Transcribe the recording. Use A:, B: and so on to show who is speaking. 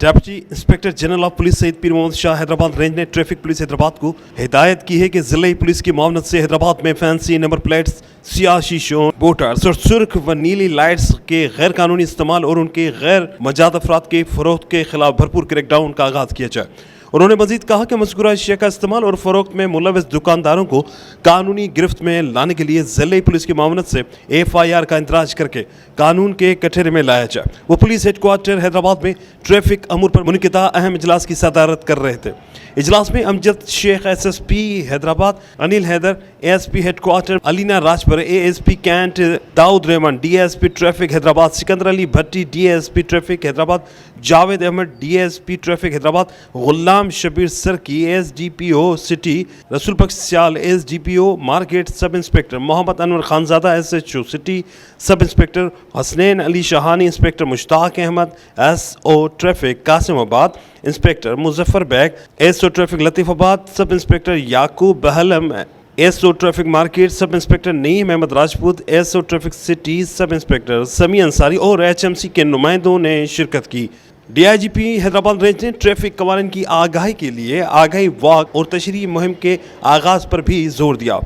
A: Deputy inspector general of police Saeed Pir Mohammad Shah Hyderabad range ने traffic police Hyderabad को हिदायत की है कि जिले पुलिस की मामलत से हैदराबाद में फैंसी नंबर प्लेट्स, सियाह शीशों, बोटर्स और सुर्ख व नीली लाइट्स के गैर कानूनी इस्तेमाल और उनके गैर मजाद अफराद के फरोख्त के खिलाफ भरपूर क्रैकडाउन का आगाज़ किया जाए। उन्होंने मजीद कहा कि मज़कूरा अशिया का इस्तेमाल और फ़रोख्त में मुलविस दुकानदारों को कानूनी गिरफ्त में लाने के लिए ज़िले पुलिस की मामलत से FIR का इंदराज करके कानून के कटहरे में लाया जाए। वो पुलिस हेडक्वार्टर हैदराबाद में ट्रैफिक अमूर पर मुनक़िदा अहम इजलास की सदारत कर रहे थे। इजलास में Amjad Shaikh SSP Hyderabad, Anil Haider ASP headquarter, Alina Rajpar ASP cantt, Daud Rehman DSP traffic Hyderabad, Sikandar Ali Bhatti DSP traffic Hyderabad, Javed Ahmed DSP traffic Hyderabad, Ghulam Shabbir Sarki SDPO city, Rasool Bakhsh Sial SDPO market, sub inspector Mohammad Anwar Khanzada SHO city, sub inspector Hasnain Ali Shahani, inspector Mushtaq Ahmed SO traffic Qasimabad, inspector Muzaffar Baig SO traffic Latifabad, sub inspector Yaqoob बहलम SO traffic market, sub inspector Naeem Ahmed Rajput SO traffic city, sub inspector Sami Ansari और HMC के नुमाइंदों ने शिरकत की। DIGP Hyderabad range ने traffic कवानीन की आगाही के लिए आगाही वॉक और तशरीह मुहिम के आगाज़ पर भी जोर दिया।